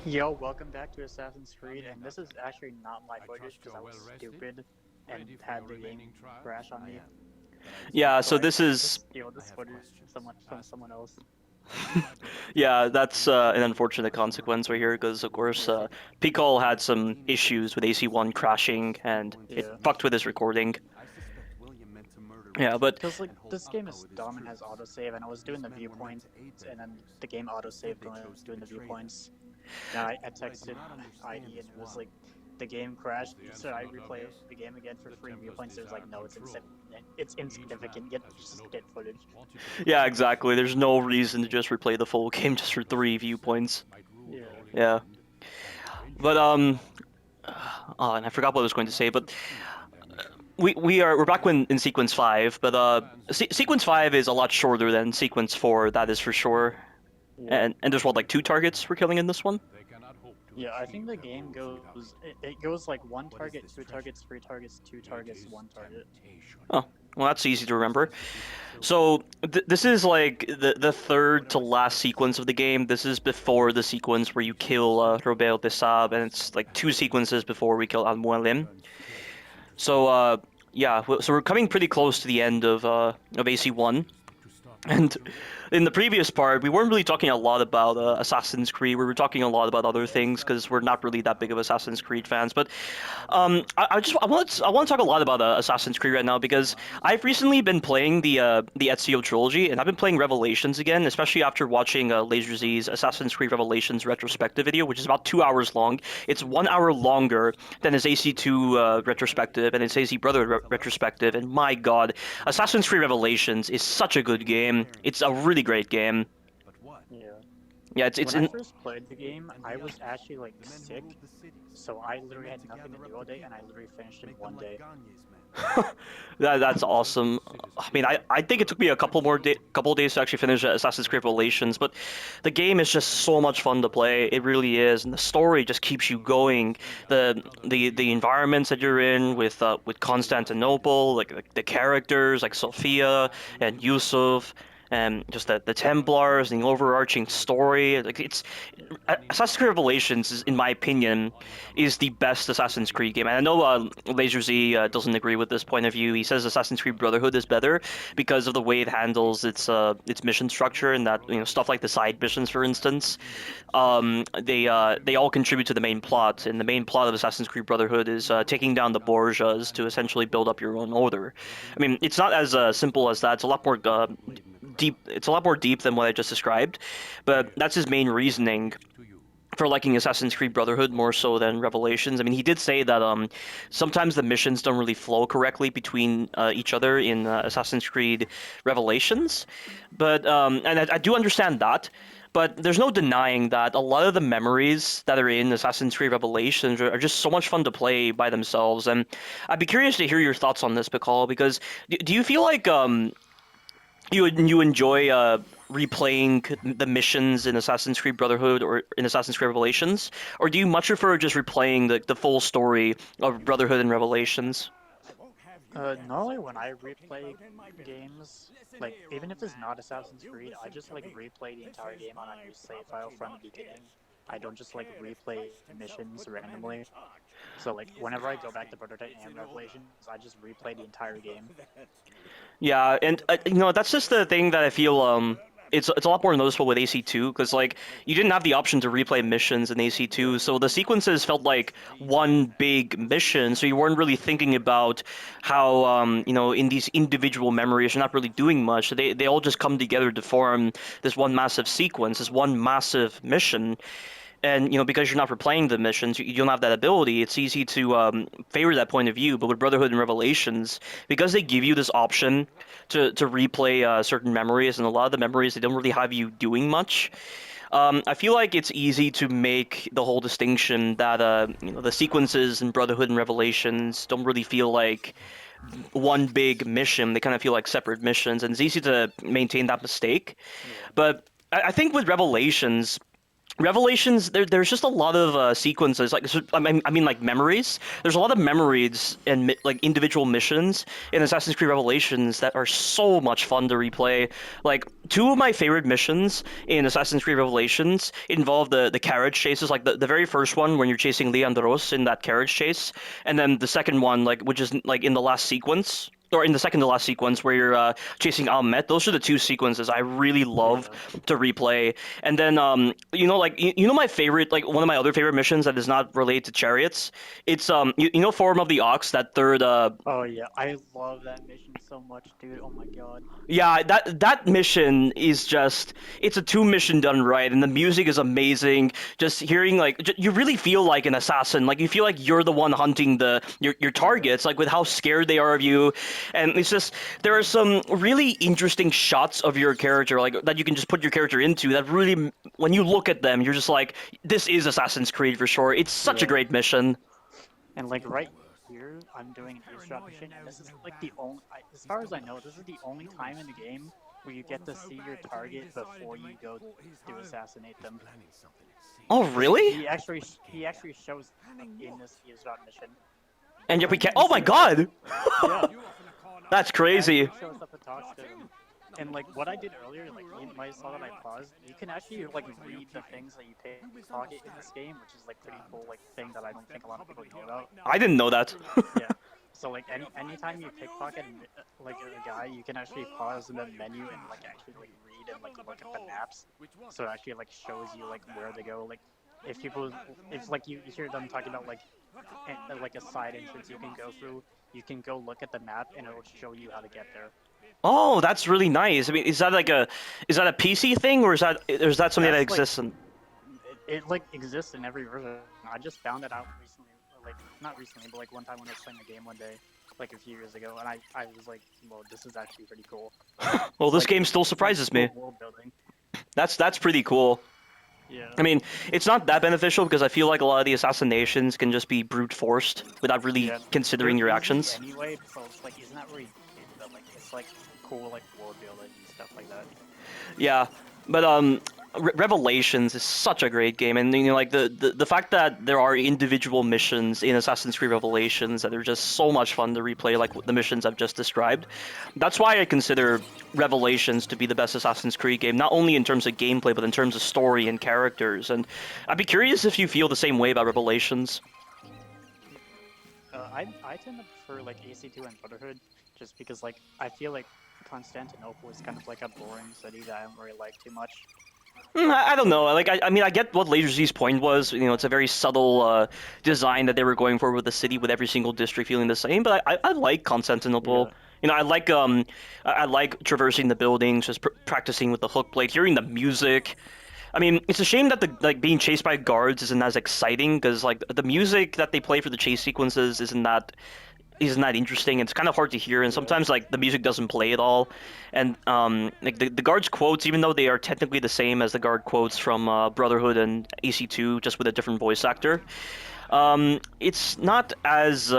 Yo, welcome back to Assassin's Creed, and this is actually not my footage because I was stupid and had the game crash on me. Yeah, So so I this had to is steal this footage from someone else. yeah, that's an unfortunate consequence right here because of course Pcol had some issues with AC1 crashing and it Yeah, fucked with his recording. Yeah, but because like this game is dumb and has autosave, and I was doing the viewpoints, and then the game autosaved when I was doing the viewpoints. And I texted ID, and it was like the game crashed. So I replay the game again for free viewpoints. It was like, no, it's insignificant. Just get footage. yeah, exactly. There's no reason to just replay the full game just for 3 viewpoints. Yeah. Yeah, but oh, and I forgot what I was going to say, but we're back in sequence 5, but sequence 5 is a lot shorter than sequence 4. That is for sure. Yeah. And there's what, like 2 targets we're killing in this one? Yeah, I think the game it goes like one target, two targets, three targets, two targets, one target. Oh, well, that's easy to remember. So this is like the third to last sequence of the game. This is before the sequence where you kill Robert de Sab, and it's like 2 sequences before we kill Al Mualim. So yeah, so we're coming pretty close to the end of AC1. And in the previous part, we weren't really talking a lot about Assassin's Creed. We were talking a lot about other things because we're not really that big of Assassin's Creed fans. But I want to talk a lot about Assassin's Creed right now because I've recently been playing the Ezio trilogy, and I've been playing Revelations again, especially after watching Laser Z's Assassin's Creed Revelations retrospective video, which is about 2 hours long. It's 1 hour longer than his AC2 retrospective and his AC Brother retrospective. And my God, Assassin's Creed Revelations is such a good game. It's a really great game. Yeah. Yeah, it's When I in. first played the game, I was actually like sick, so I literally had nothing to do all day, and I literally finished in one day. That's awesome. I mean, I think it took me a couple days to actually finish Assassin's Creed Revelations, but the game is just so much fun to play. It really is, and the story just keeps you going. The environments that you're in with Constantinople, like the characters like Sophia and Yusuf, and just the Templars and the overarching story. Like it's Assassin's Creed Revelations is, in my opinion, is the best Assassin's Creed game. And I know Laser Z doesn't agree with this point of view. He says Assassin's Creed Brotherhood is better because of the way it handles its mission structure, and that stuff like the side missions, for instance, they all contribute to the main plot. And the main plot of Assassin's Creed Brotherhood is taking down the Borgias to essentially build up your own order. I mean, it's not as simple as that. It's a lot more deep. It's a lot more deep than what I just described, but that's his main reasoning for liking Assassin's Creed Brotherhood more so than Revelations. I mean, he did say that sometimes the missions don't really flow correctly between each other in Assassin's Creed Revelations, but and I do understand that. But there's no denying that a lot of the memories that are in Assassin's Creed Revelations are just so much fun to play by themselves. And I'd be curious to hear your thoughts on this, Bacall, because do you feel like you enjoy replaying the missions in Assassin's Creed Brotherhood or in Assassin's Creed Revelations, or do you much prefer just replaying the full story of Brotherhood and Revelations? Normally when I replay games, like even if it's not Assassin's Creed, I just like replay the entire game on a new save file from the beginning. I don't just like replay missions randomly. So like whenever I go back to Prototype and Revelations, I just replay the entire game. Yeah, and that's just the thing that I feel it's a lot more noticeable with AC2 because like you didn't have the option to replay missions in AC2, so the sequences felt like one big mission, so you weren't really thinking about how in these individual memories you're not really doing much. So they all just come together to form this one massive sequence, this one massive mission. And because you're not replaying the missions, you don't have that ability. It's easy to favor that point of view. But with Brotherhood and Revelations, because they give you this option to replay certain memories, and a lot of the memories they don't really have you doing much. I feel like it's easy to make the whole distinction that the sequences in Brotherhood and Revelations don't really feel like one big mission. They kind of feel like separate missions, and it's easy to maintain that mistake. Yeah. But I think with Revelations, Revelations, there's just a lot of sequences. Like, I mean, like memories. There's a lot of memories and like individual missions in Assassin's Creed Revelations that are so much fun to replay. Like, two of my favorite missions in Assassin's Creed Revelations involve the carriage chases. Like the very first one when you're chasing Leandros in that carriage chase, and then the second one, like which is like in the last sequence. Or in the second to last sequence where you're chasing Ahmet. Those are the two sequences I really love Yeah. to replay. And then like my favorite, like one of my other favorite missions that is not related to chariots. It's Forum of the Ox, that third Oh yeah, I love that mission so much, dude. Oh my god. yeah, that mission is just, it's a two mission done right, and the music is amazing. Just hearing like you really feel like an assassin, like you feel like you're the one hunting your Yeah. targets, like with how scared they are of you, and it's just there are some really interesting shots of your character, like that you can just put your character into, that really, when you look at them, you're just like, this is Assassin's Creed for sure. It's such a Yeah. great mission. And like right here, I'm doing an eavesdrop mission, and this is like the only, as far as I know, this is the only time in the game where you get to see your target before you go to assassinate them. Oh Because really? he actually shows up in this eavesdrop mission. And yet we can't. You Oh my see him talk. god, Yeah, that's he crazy. actually shows up and talks to him. And like what I did earlier, like you might saw that I paused. You can actually like read the things that you pickpocket in this game, which is like pretty cool, like thing that I don't think a lot of people know about. I didn't know that. Yeah. So like anytime you pickpocket like a guy, you can actually pause the menu and like actually like read and like look at the maps. So it actually like shows you like where to go. Like if like you hear them talking about like a side entrance you can go through, you can go look at the map and it'll show you how to get there. Oh, that's really nice. I mean, is that a PC thing, or is that something that That's like exists in? it like exists in every version. I just found it out recently, like not recently, but like one time when I was playing the game one day, like a few years ago, and I was like, well, this is actually pretty cool. Well, It's this like game still it's like surprises cool me. world building. That's pretty cool. Yeah. I mean, it's not that beneficial because I feel like a lot of the assassinations can just be brute forced without really Yeah, they're considering your easy actions. anyway, so it's like it's not really big, but like it's like cool like world building and stuff like that. Yeah, but Revelations is such a great game, and like the fact that there are individual missions in Assassin's Creed Revelations that are just so much fun to replay, like the missions I've just described. That's why I consider Revelations to be the best Assassin's Creed game, not only in terms of gameplay, but in terms of story and characters. And I'd be curious if you feel the same way about Revelations. I tend to prefer like AC2 and Brotherhood, just because like I feel like Constantinople is kind of like a boring city that I don't really like too much. I don't know. Like, I mean, I get what LaserZ's point was. It's a very subtle design that they were going for with the city, with every single district feeling the same. But I like Constantinople. Yeah. I like traversing the buildings, just practicing with the hook blade, hearing the music. I mean, it's a shame that the like being chased by guards isn't as exciting because like the music that they play for the chase sequences isn't that interesting. It's kind of hard to hear, and Yeah. sometimes like the music doesn't play at all. And like the guards quotes, even though they are technically the same as the guard quotes from Brotherhood and AC2, just with a different voice actor, it's not as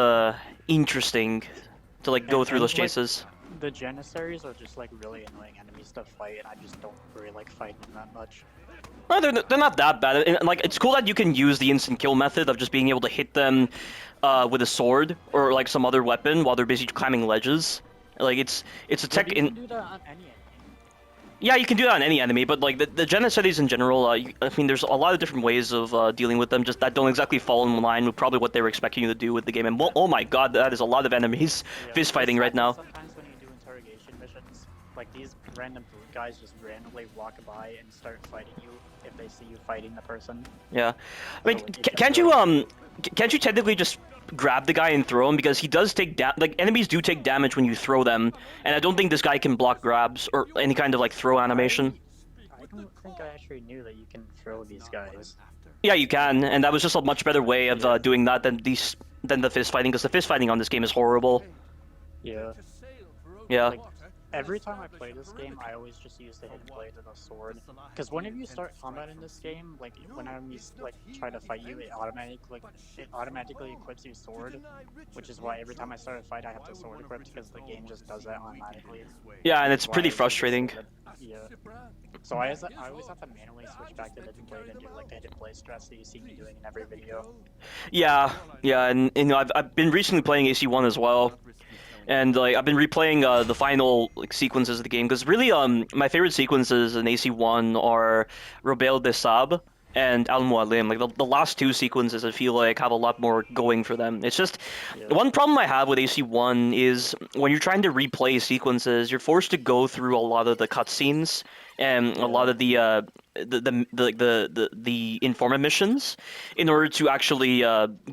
interesting to like go through those And like chases. the Janissaries are just like really annoying enemies to fight, and I just don't really like fighting them that much. No, they're not that bad. And, like, it's cool that you can use the instant kill method of just being able to hit them with a sword or like some other weapon while they're busy climbing ledges. Like it's a Yeah, tech but you in. can do that on any enemy. Yeah, you can do that on any enemy, but like the Genocides in general, I mean, there's a lot of different ways of dealing with them, just that don't exactly fall in line with probably what they were expecting you to do with the game. And oh my god, that is a lot of enemies Yeah, fist it's fighting right happens now. sometimes when you do interrogation missions. Like these random brute guys just randomly walk by and start fighting you if they see you fighting the person. Yeah, I So mean, like, it can't gets you really can't you technically just grab the guy and throw him because he does take like enemies do take damage when you throw them, and I don't think this guy can block grabs or any kind of like throw animation. I don't think I actually knew that you can throw these guys. Yeah, you can, and that was just a much better way of Yeah. doing that than the fist fighting, because the fist fighting on this game is horrible. Yeah. Yeah. Like every time I play this game, I always just use the hidden blade and the sword. Because whenever you start combat in this game, like when enemies like try to fight you, it automatically equips you sword, which is why every time I start a fight, I have the sword equipped because the game just does that automatically, Yeah, and which it's is why I pretty always use the frustrating. sword. Yeah. So I always have to manually switch back to the hidden blade and do like the hidden blade strats that you see me doing in every video. Yeah, yeah, and you know I've been recently playing AC1 as well, and like I've been replaying the final like sequences of the game because really my favorite sequences in AC1 are Rebelle des Sables and Al Mualim. Like the last two sequences I feel like have a lot more going for them. It's just Yeah. one problem I have with AC1 is when you're trying to replay sequences, you're forced to go through a lot of the cutscenes and a lot Yeah. of the informant missions in order to actually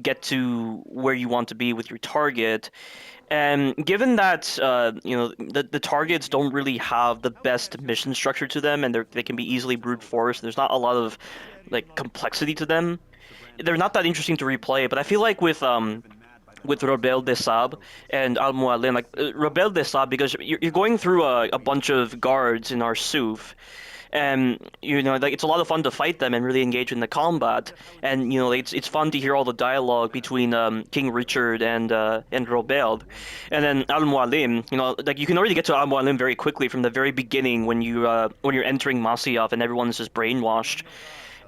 get to where you want to be with your target. And given that you know the targets don't really have the best mission structure to them, and they can be easily brute force. There's not a lot of like complexity to them. They're not that interesting to replay. But I feel like with Rebelle des Sables and Al Mualim, like Rebelle des Sables, because you're going through a bunch of guards in Arsuf, and you know like it's a lot of fun to fight them and really engage in the combat, and you know it's fun to hear all the dialogue between King Richard and Robert, and then Al Mualim. You know, like you can already get to Al Mualim very quickly from the very beginning when you're entering Masyaf and everyone's just brainwashed.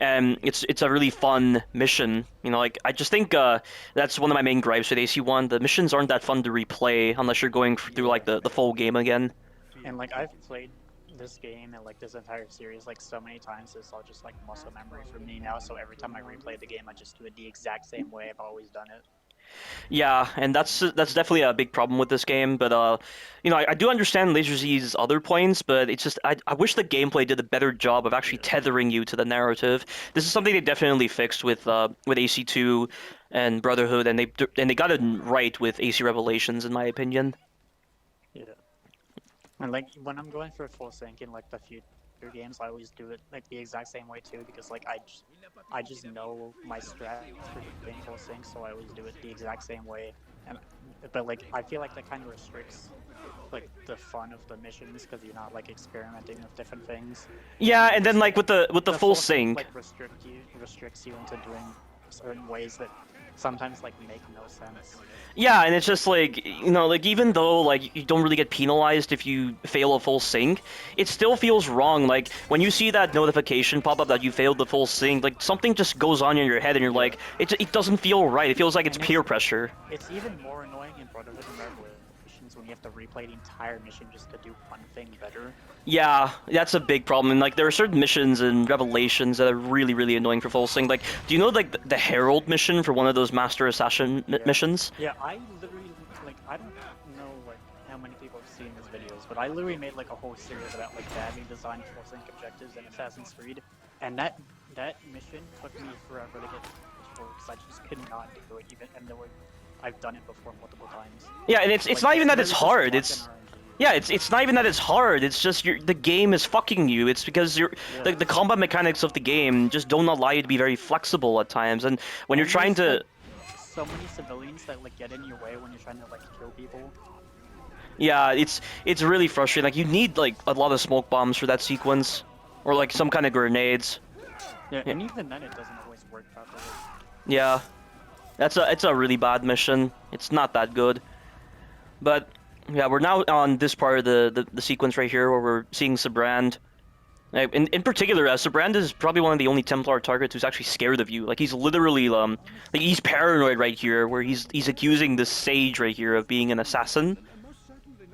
And it's a really fun mission. You know, like I just think that's one of my main gripes with AC1. The missions aren't that fun to replay unless you're going through like the full game again. And like I've played this game and like this entire series like so many times, it's all just like muscle memory for me now. So every time I replay the game, I just do it the exact same way I've always done it. Yeah, and that's definitely a big problem with this game. But you know, I do understand Laser Z's other points, but it's just I wish the gameplay did a better job of actually tethering you to the narrative. This is something they definitely fixed with AC2 and Brotherhood, and they got it right with AC Revelations, in my opinion. Yeah. And like when I'm going for a full sync in like the future games, I always do it like the exact same way too because like I just know my strats for doing full sync, so I always do it the exact same way. And but like I feel like that kind of restricts like the fun of the missions because you're not like experimenting with different things. Yeah, and then Just like with the the full full sync sync. like restricts you into doing certain ways that sometimes like make no sense. Yeah, and it's just like, you know, like even though like you don't really get penalized if you fail a full sync, it still feels wrong. Like when you see that notification pop up that you failed the full sync, like something just goes on in your head and you're Yeah. like, it doesn't feel right. It feels like it's And peer pressure. it's even more annoying in Brotherhood and Revelations when you have to replay the entire mission just to do one thing better. Yeah, that's a big problem. And like there are certain missions and revelations that are really, really annoying for full sync. Like, do you know like the Herald mission for one of those Master Assassin Yeah. missions? Yeah, I literally like I don't know like how many people have seen these videos, but I literally made like a whole series about like badly designed full sync objectives in Assassin's Creed, and that mission took me forever to get because I just could not do it even, and I've done it before multiple times. Yeah, and it's Like not it's even that it's literally just hard. luck and It's RNG. Yeah, it's not even that it's hard. It's just the game is fucking you. It's because Yeah. the combat mechanics of the game just don't allow you to be very flexible at times. And when you're And trying there's to, like so many civilians that like get in your way when you're trying to like kill people. yeah, it's really frustrating. Like you need like a lot of smoke bombs for that sequence, or like some kind of grenades. Yeah, Yeah, and even then it doesn't always work properly. yeah, it's a really bad mission. It's not that good. But yeah, we're now on this part of the sequence right here where we're seeing Sabrand. In particular, Sabrand is probably one of the only Templar targets who's actually scared of you. Like he's literally like he's paranoid right here, where he's accusing this sage right here of being an assassin,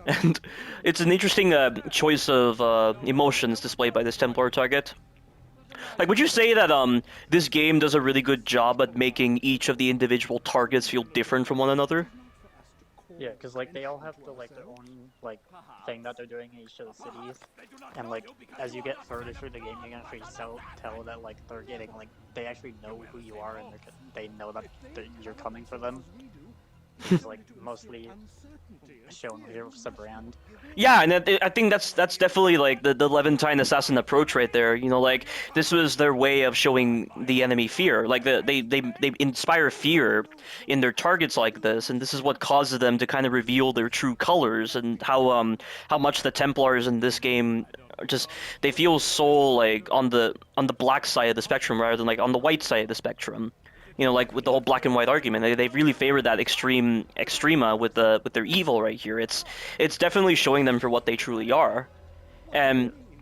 and it's an interesting choice of emotions displayed by this Templar target. Like, would you say that this game does a really good job at making each of the individual targets feel different from one another? Yeah, because like they all have their own like thing that they're doing in each of the cities, and like as you get further through the game, you're gonna actually tell that like they're getting like they actually know who you are and they know that you're coming for them. He's like mostly shown here with Sabrand. Yeah, and I think that's definitely like the Levantine assassin approach right there. You know, like this was their way of showing the enemy fear. Like they inspire fear in their targets like this, and this is what causes them to kind of reveal their true colors and how much the Templars in this game are just they feel so like on the black side of the spectrum rather than like on the white side of the spectrum. You know, like with the whole black and white argument, they really favor that extrema with their evil right here. It's definitely showing them for what they truly are. And Yeah.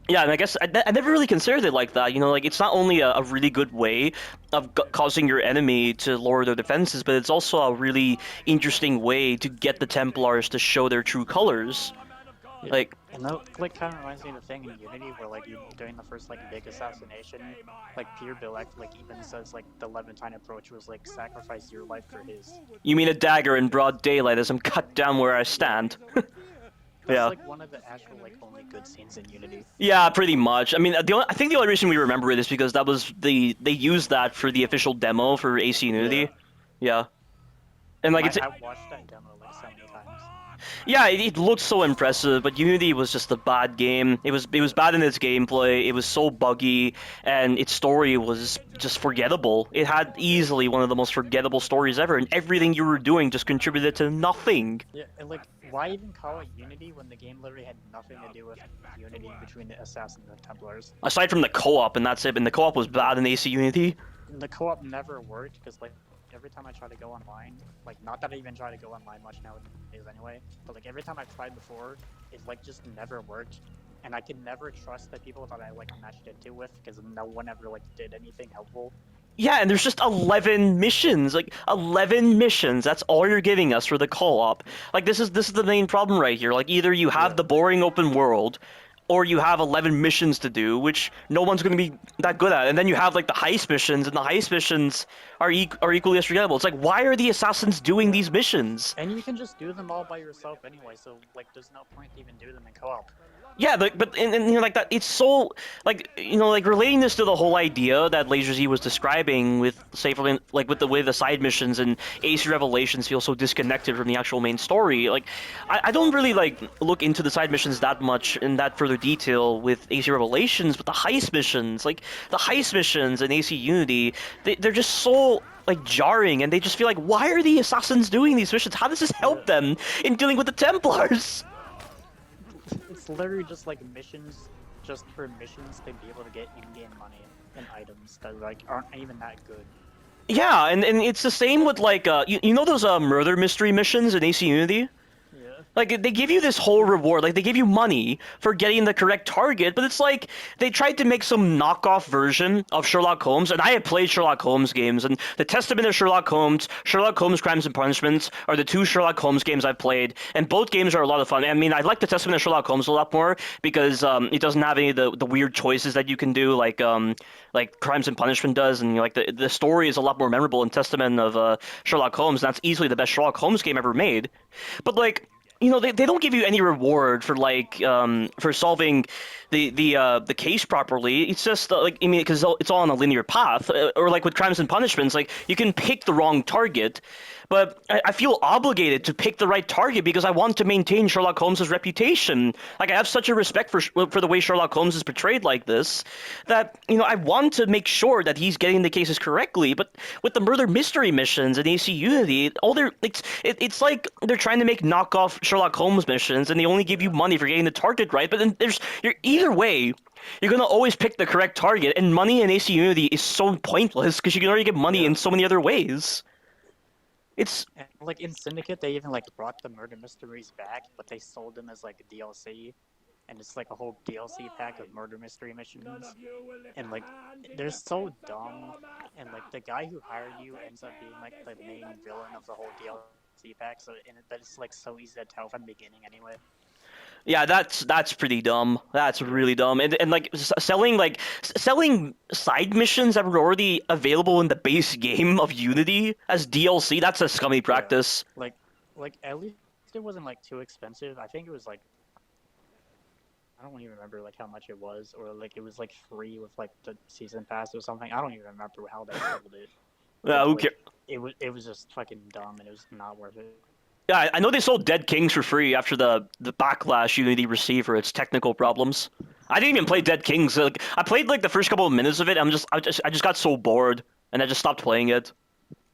yeah, and I guess I never really considered it like that. You know, like it's not only a really good way of causing your enemy to lower their defenses, but it's also a really interesting way to get the Templars to show their true colors. Yeah. Like, And that like kind of reminds me of the thing in Unity where like you during the first like big assassination, like Peer Bilek like even says like the Levantine approach was like sacrifice your life for his. you mean a dagger in broad daylight as I'm cut down where I Yeah. stand? That's Yeah. like one of the actual like only good scenes in Unity. Yeah, pretty much. I mean, I think the only reason we remember it is because that was they used that for the official demo for AC Yeah. Unity. Yeah, and And like I it's have watched that demo like so many times. yeah, it looked so impressive, but Unity was just a bad game. It was bad in its gameplay. It was so buggy, and its story was just forgettable. It had easily one of the most forgettable stories ever, and everything you were doing just contributed to nothing. Yeah, and like why even call it Unity when the game literally had nothing to do with unity between the Assassins and Templars? Aside from the co-op, and that's it. And the co-op was bad in AC Unity. And the co-op never worked because like every time I try to go online, like not that I even try to go online much nowadays anyway, but like every time I've tried before, it like just never worked. And I could never trust the people that I like matched into with because no one ever like did anything helpful. Yeah, and there's just 11 missions. Like 11 missions. That's all you're giving us for the co-op. Like this is the main problem right here. Like either you have Yeah. the boring open world or you have 11 missions to do, which no one's going to be that good at. And then you have like the heist missions, and the heist missions are equally as forgettable. It's like why are the assassins doing these missions? And you can just do them all by yourself anyway, so like there's no point to even do them in co-op. Yeah, but and you know, like that, it's so like you know, like relating this to the whole idea that Laser Z was describing with, say, for like with the way the side missions and AC Revelations feel so disconnected from the actual main story. Like, I don't really like look into the side missions that much in that further detail with AC Revelations, but the heist missions, like the heist missions in AC Unity, they're just so like jarring, and they just feel like, why are the assassins doing these missions? How does this Yeah. help them in dealing with the Templars? It's literally just like missions, just for missions to be able to get in-game money and items that like aren't even that good. Yeah, and it's the same with like you know those murder mystery missions in AC Unity? Yeah. Like they give you this whole reward, like they give you money for getting the correct target, but it's like they tried to make some knockoff version of Sherlock Holmes, and I have played Sherlock Holmes games, and the Testament of Sherlock Holmes, Sherlock Holmes Crimes and Punishments are the two Sherlock Holmes games I've played, and both games are a lot of fun. I mean, I like the Testament of Sherlock Holmes a lot more because it doesn't have any of the weird choices that you can do, like Crimes and Punishment does, and you know, like the story is a lot more memorable in Testament of Sherlock Holmes, and that's easily the best Sherlock Holmes game ever made. But like you know they don't give you any reward for like for solving the case properly. It's just like I mean because it's all on a linear path or like with Crimes and Punishments like you can pick the wrong target, but I feel obligated to pick the right target because I want to maintain Sherlock Holmes's reputation. Like I have such a respect for the way Sherlock Holmes is portrayed like this that you know I want to make sure that he's getting the cases correctly. But with the murder mystery missions in AC Unity, all they're it's like they're trying to make knockoff Sherlock Holmes missions, and they only give you money for getting the target right. But then you're either way. You're gonna always pick the correct target, and money in AC Unity is so pointless because you can already get money Yeah. in so many other ways. It's And like in Syndicate, they even like brought the murder mysteries back, but they sold them as like a DLC, and it's like a whole DLC pack of murder mystery missions. And like they're so dumb, and like the guy who hired you ends up being like the main villain of the whole DLC pack. So that it's like so easy to tell from the beginning anyway. yeah, that's pretty dumb. That's really dumb. And like selling side missions that were already available in the base game of Unity as DLC, that's a scummy Yeah, practice. like at least it wasn't like too expensive. I think it was like I don't even remember like how much it was, or like it was like free with like the season pass or something. I don't even remember how they sold it. Yeah, But who like cares? it was just fucking dumb, and it was not worth it. Yeah, I know they sold Dead Kings for free after the backlash Unity received for its technical problems. I didn't even play Dead Kings. Like, I played like the first couple of minutes of it. I just got so bored, and I just stopped playing it.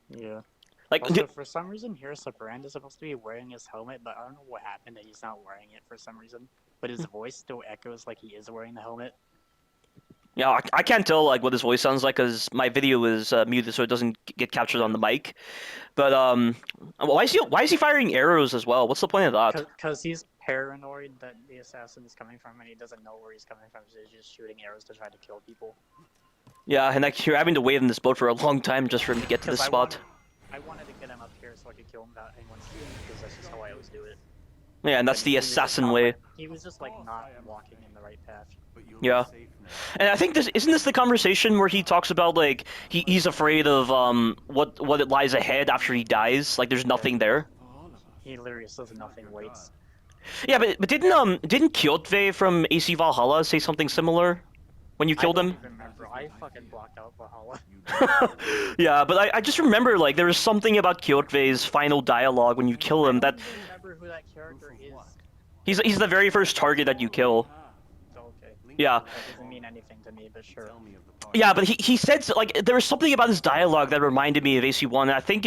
Yeah. Like, Also, for some reason, here Brand is supposed to be wearing his helmet, but I don't know what happened that he's not wearing it for some reason. But his voice still echoes like he is wearing the helmet. yeah, I can't tell like what his voice sounds like because my video is muted, so it doesn't get captured on the mic. But why is he firing arrows as well? What's the point of that? Because he's paranoid that the assassin is coming from, and he doesn't know where he's coming from, so he's just shooting arrows to try to kill people. Yeah, and like you're having to wait in this boat for a long time just for him to get to this spot. I wanted to get him up here so I could kill him without anyone seeing him, because that's just how I always do it. Yeah, and that's the assassin way. He was just like not walking in the right path. Yeah, and I think isn't this the conversation where he talks about like he's afraid of what it lies ahead after he dies? Like there's nothing there. He literally says nothing waits. Yeah, but didn't Kyotvei from AC Valhalla say something similar when you killed him? I don't remember. I fucking blocked out Valhalla. Yeah, but I just remember like there was something about Kyotvei's final dialogue when you kill him that I don't remember who that character is. he's the very first target that you kill. Okay. Yeah. That doesn't mean anything to me, but sure. Yeah, but he said like there was something about his dialogue that reminded me of AC1. And I think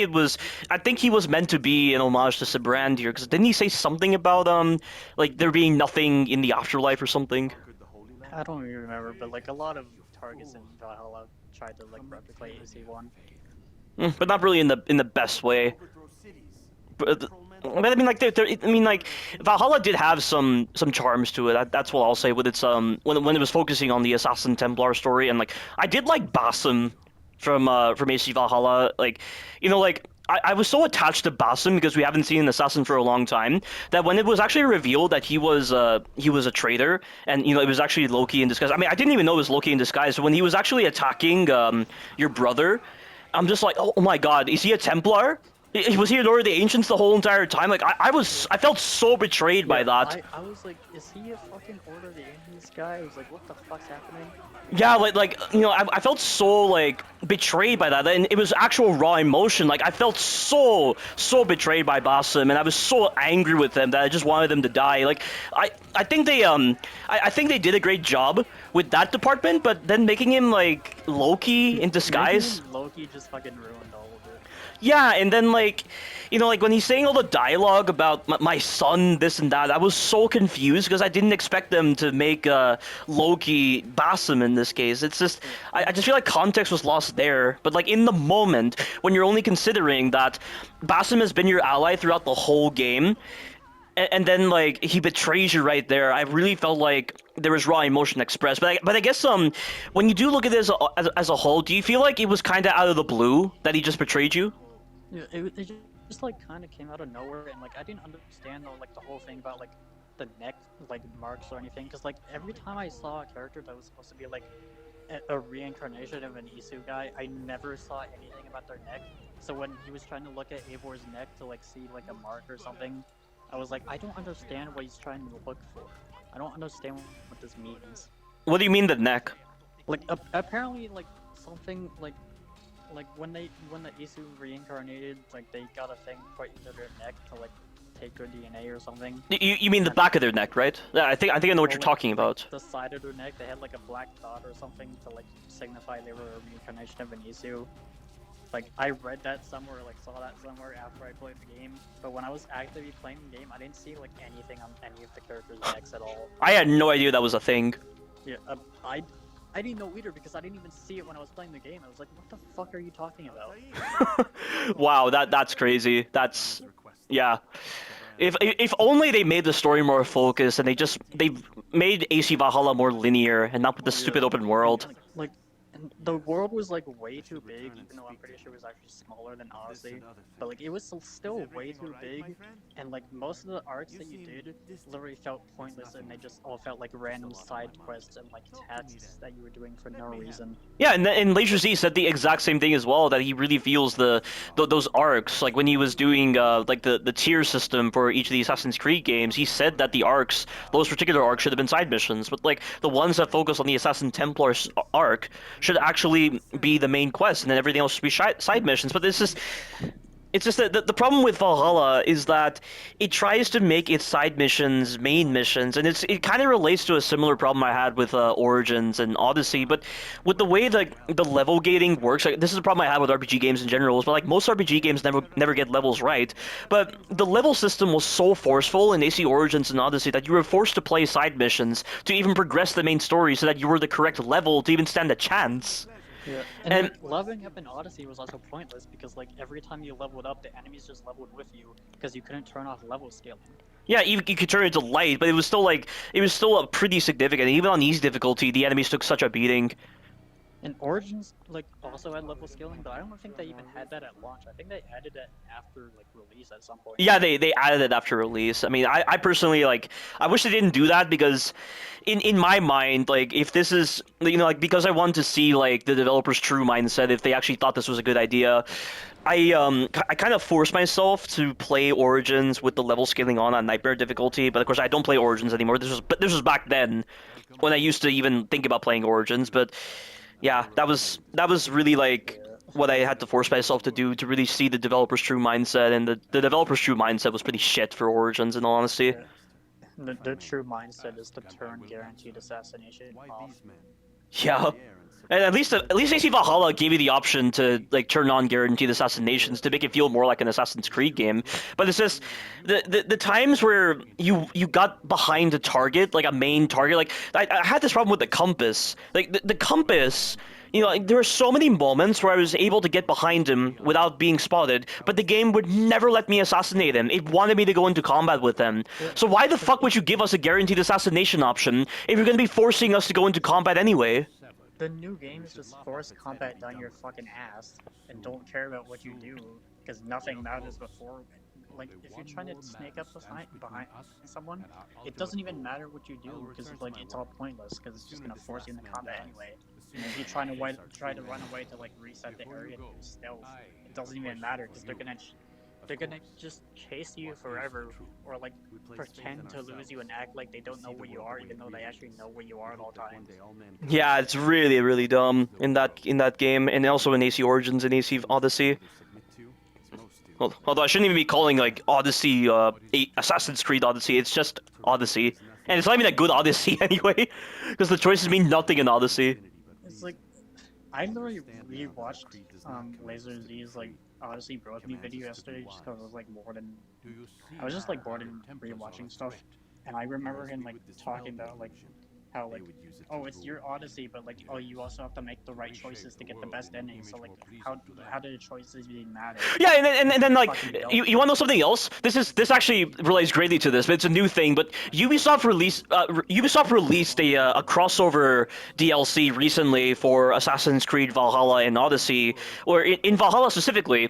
he was meant to be an homage to Sibrand here because didn't he say something about like there being nothing in the afterlife or something? I don't even remember, but like a lot of targets in Valhalla tried to like replicate AC1. But not really in the best way. But I mean, like, Valhalla did have some charms to it. That's what I'll say with its when it was focusing on the Assassin Templar story, and like I did like Basim from AC Valhalla. Like, you know, like I was so attached to Basim because we haven't seen an assassin for a long time that when it was actually revealed that he was a traitor and you know it was actually Loki in disguise. I mean, I didn't even know it was Loki in disguise. So when he was actually attacking your brother, I'm just like, oh my God, is he a Templar? Was he Lord of the Ancients the whole entire time? Like, I felt so betrayed by that. I was like, is he a fucking Order of the Ancients guy? I was like, what the fuck's happening? Yeah, like you know, I felt so like betrayed by that, and it was actual raw emotion. Like I felt so betrayed by Basim, and I was so angry with them that I just wanted them to die. Like I think they did a great job with that department, but then making him like Loki in disguise. Loki just fucking ruined all of it. Yeah, and then like, you know, like when he's saying all the dialogue about my son, this and that, I was so confused because I didn't expect them to make Loki Basim in this case. It's just, I just feel like context was lost there. But like in the moment, when you're only considering that Basim has been your ally throughout the whole game, and then like he betrays you right there, I really felt like there was raw emotion expressed. But I guess when you do look at this as a whole, do you feel like it was kind of out of the blue that he just betrayed you? Yeah, it just like kind of came out of nowhere, and like I didn't understand like the whole thing about like the neck like marks or anything, because like every time I saw a character that was supposed to be like a reincarnation of an Isu guy, I never saw anything about their neck. So when he was trying to look at Eivor's neck to like see like a mark or something, I was like, I don't understand what he's trying to look for. I don't understand what this means. What do you mean the neck? Like apparently like something like when the Isu reincarnated, like they got a thing put into their neck to like take their DNA or something. You mean the back of their neck, right? Yeah, I think I know what you're talking about. The side of their neck, they had like a black dot or something to like signify they were a reincarnation of an Isu. Like I read that somewhere, like saw that somewhere after I played the game. But when I was actively playing the game, I didn't see like anything on any of the characters' necks at all. I had no idea that was a thing. Yeah, I didn't know either because I didn't even see it when I was playing the game. I was like, what the fuck are you talking about? Wow, that's crazy. That's yeah. If only they made the story more focused and they made AC Valhalla more linear and not with the stupid open world. Like and the world was like way too big, even though I'm pretty sure it was actually smaller than Odyssey. But like it was still way too big, and like most of the arcs that you did literally felt pointless, and they just all felt like random side quests and like tasks that you were doing for no reason. Yeah, and Leisure Z said the exact same thing as well, that he really feels those arcs, like when he was doing like the tier system for each of the Assassin's Creed games, he said that the arcs, those particular arcs should have been side missions, but like the ones that focus on the Assassin Templar arc should actually be the main quest, and then everything else should be side missions. But it's just that the problem with Valhalla is that it tries to make its side missions main missions, and it kind of relates to a similar problem I had with Origins and Odyssey. But with the way the level gating works, like, this is a problem I had with RPG games in general. But like most RPG games never get levels right. But the level system was so forceful in AC Origins and Odyssey that you were forced to play side missions to even progress the main story, so that you were the correct level to even stand a chance. Yeah, and like, leveling up in Odyssey was also pointless because like every time you leveled up, the enemies just leveled with you because you couldn't turn off level scaling. Yeah, you could turn it to light, but it was still a pretty significant. Even on easy difficulty, the enemies took such a beating. And Origins like also had level scaling, but I don't think they even had that at launch. I think they added it after like release at some point. Yeah, they added it after release. I mean, I personally like I wish they didn't do that because in my mind, like if this is like because I wanted to see like the developer's true mindset if they actually thought this was a good idea. I kind of forced myself to play Origins with the level scaling on Nightmare difficulty, but of course I don't play Origins anymore. This was back then when I used to even think about playing Origins, but yeah, that was really like what I had to force myself to do to really see the developer's true mindset, and the developer's true mindset was pretty shit for Origins, in all honesty. Yeah. The true mindset is to turn guaranteed assassination off. Yeah. And at least AC Valhalla gave you the option to like turn on guaranteed assassinations to make it feel more like an Assassin's Creed game. But it's just the times where you got behind a target, like a main target, like I had this problem with the compass. Like the compass, like, there were so many moments where I was able to get behind him without being spotted, but the game would never let me assassinate him. It wanted me to go into combat with him. So why the fuck would you give us a guaranteed assassination option if you're going to be forcing us to go into combat anyway? The new games just force combat down your fucking ass and don't care about what you do because nothing matters before. Like if you're trying to snake up behind someone, it doesn't even matter what you do because like it's all pointless because it's just gonna force you into combat anyway. And if you're trying to run away to like reset the area to stealth, it doesn't even matter because they're gonna just chase you forever or like pretend to lose you and act like they don't know where you are even though they actually know where you are at all times. Yeah, it's really really dumb in that game, and also in AC Origins and AC Odyssey. Although I shouldn't even be calling like Odyssey Assassin's Creed Odyssey, it's just Odyssey. And it's not even a good Odyssey anyway, because the choices mean nothing in Odyssey. It's like I literally rewatched Laser Z's like Odyssey Bros Me video yesterday just because I was like bored and I was just like bored and rewatching stuff, and I remember him like talking about like how like oh it's your Odyssey but like oh you also have to make the right choices to get the best ending, so like how do the choices even matter? Yeah, and then like you want to know something else? This actually relates greatly to this, but it's a new thing. But Ubisoft released a crossover DLC recently for Assassin's Creed Valhalla and Odyssey, where in Valhalla specifically,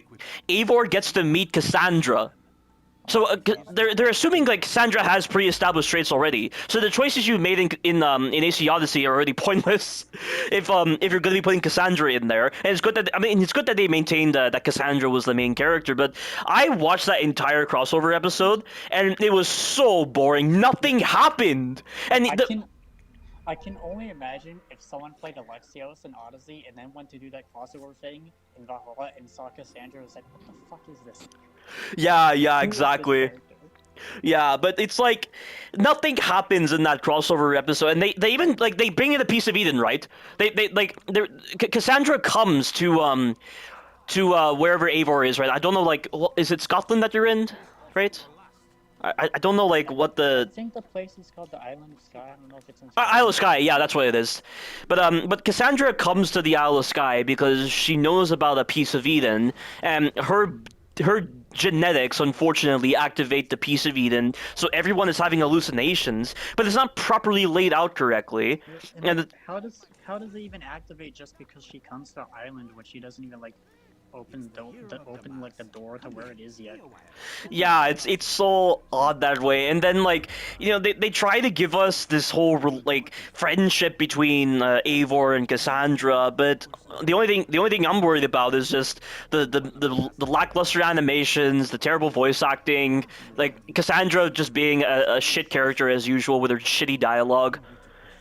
Eivor gets to meet Cassandra. So they're assuming like Cassandra has pre-established traits already. So the choices you made in AC Odyssey are already pointless if you're going to be putting Cassandra in there. And it's good that it's good that they maintained that Cassandra was the main character. But I watched that entire crossover episode and it was so boring. Nothing happened. And I can only imagine if someone played Alexios in Odyssey and then went to do that crossover thing in Valhalla and saw Cassandra and was like, what the fuck is this? Yeah, exactly. Yeah, but it's like nothing happens in that crossover episode, and they even like they bring in a piece of Eden, right? Cassandra comes to wherever Eivor is, right? I don't know, like is it Scotland that you're in, right? I don't know like what the. I think the place is called the Island of Skye. I don't know if it's in. Isle of Skye, yeah, that's what it is. But Cassandra comes to the Isle of Skye because she knows about a piece of Eden, and her genetics unfortunately activate the piece of Eden, so everyone is having hallucinations, but it's not properly laid out correctly. And how does it even activate just because she comes to the island when she doesn't even like open like the door to where it is yet? Yeah, it's so odd that way. And then like they try to give us this whole like friendship between Eivor and Cassandra, but the only thing I'm worried about is just the lackluster animations, the terrible voice acting, like Cassandra just being a shit character as usual with her shitty dialogue.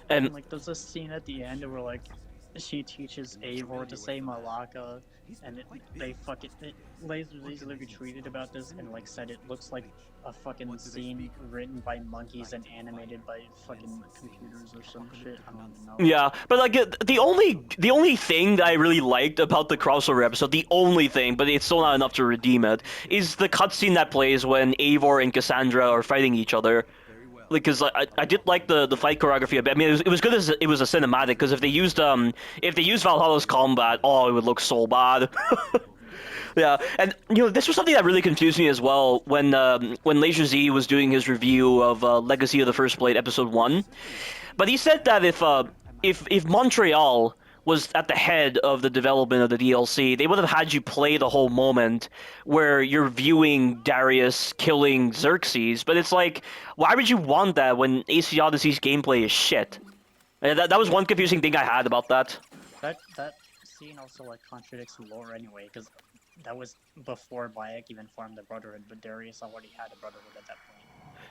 And like there's a scene at the end where like she teaches Eivor to say Malaka, and they fucking Lasers easily retweeted about this and like said it looks like a fucking scene written by monkeys and animated by fucking computers or some shit. I don't even know. Yeah, but like the only thing that I really liked about the crossover episode, the only thing, but it's still not enough to redeem it, is the cutscene that plays when Eivor and Cassandra are fighting each other. Because I did like the fight choreography a bit. I mean, it was good as it was a cinematic. Because if they used Valhalla's combat, oh, it would look so bad. Yeah, and this was something that really confused me as well when Leisure Z was doing his review of Legacy of the First Blade Episode 1. But he said that if Montreal was at the head of the development of the DLC, they would have had you play the whole moment where you're viewing Darius killing Xerxes. But it's like, why would you want that when AC Odyssey's gameplay is shit? And that was one confusing thing I had about that. That scene also like contradicts lore anyway, because that was before Bayek even formed the Brotherhood, but Darius already had a Brotherhood at that point.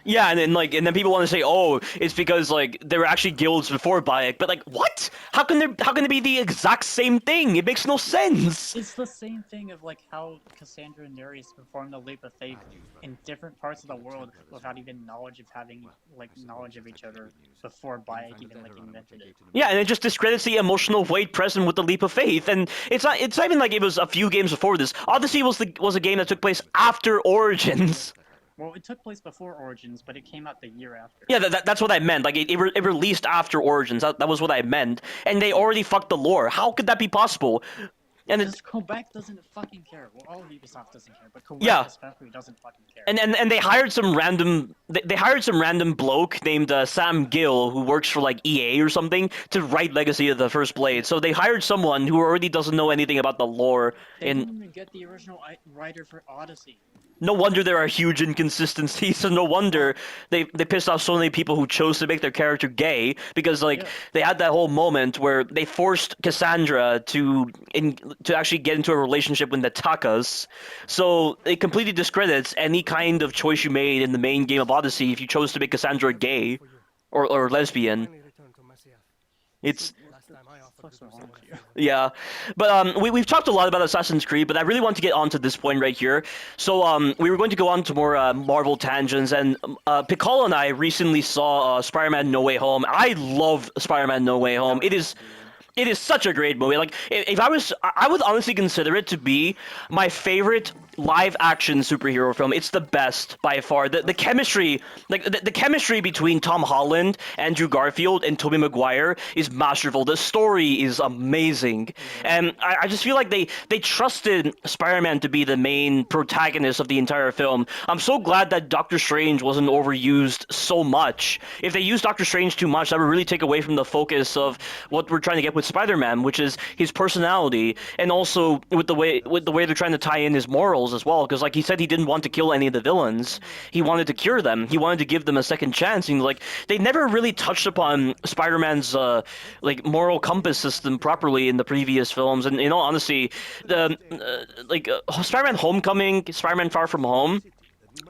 Yeah, and then people want to say, oh, it's because like there were actually guilds before Bayek, but like what? How can it be the exact same thing? It makes no sense. It's the same thing of like how Cassandra and Darius performed the leap of faith in different parts of the world without even knowledge of each other before Bayek even like invented it. Yeah, and it just discredits the emotional weight present with the leap of faith, and it's not even like it was a few games before this. Odyssey was a game that took place after Origins. Well, it took place before Origins, but it came out the year after. Yeah, that's what I meant. Like it released after Origins. That was what I meant, and they already fucked the lore. How could that be possible? And Because Quebec doesn't fucking care. Well, all of Ubisoft doesn't care, but Quebec yeah, especially doesn't fucking care. and they hired some random bloke named Sam Gill who works for like EA or something to write Legacy of the First Blade. So they hired someone who already doesn't know anything about the lore. They didn't even get the original writer for Odyssey. No wonder there are huge inconsistencies, and no wonder they pissed off so many people who chose to make their character gay, because like they had that whole moment where they forced Cassandra to actually get into a relationship with the Takas, so it completely discredits any kind of choice you made in the main game of Odyssey if you chose to make Cassandra gay or lesbian. It's yeah, but we've talked a lot about Assassin's Creed, but I really want to get on to this point right here. So we were going to go on to more Marvel tangents, and Pcol and I recently saw Spider-Man No Way Home. I love Spider-Man No Way Home. It is such a great movie. Like, if I would honestly consider it to be my favorite live-action superhero film. It's the best by far. The chemistry, like the chemistry between Tom Holland, Andrew Garfield, and Tobey Maguire is masterful. The story is amazing, and I just feel like they trusted Spider-Man to be the main protagonist of the entire film. I'm so glad that Doctor Strange wasn't overused so much. If they used Doctor Strange too much, that would really take away from the focus of what we're trying to get with Spider-Man, which is his personality, and also with the way they're trying to tie in his morals as well. Because like he said, he didn't want to kill any of the villains. He wanted to cure them. He wanted to give them a second chance. And like they never really touched upon Spider-Man's like moral compass system properly in the previous films. And in all honesty, the Spider-Man Homecoming, Spider-Man Far From Home,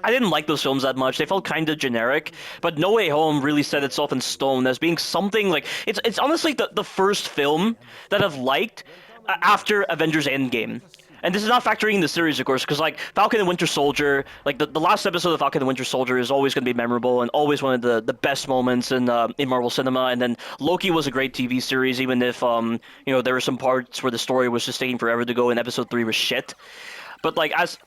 I didn't like those films that much. They felt kind of generic, but No Way Home really set itself in stone as being something like it's honestly the first film that I've liked after Avengers Endgame. And this is not factoring in the series, of course, because like Falcon and Winter Soldier, like the last episode of Falcon and Winter Soldier is always going to be memorable and always one of the best moments in Marvel cinema. And then Loki was a great TV series, even if there were some parts where the story was just taking forever to go and episode 3 was shit. But like as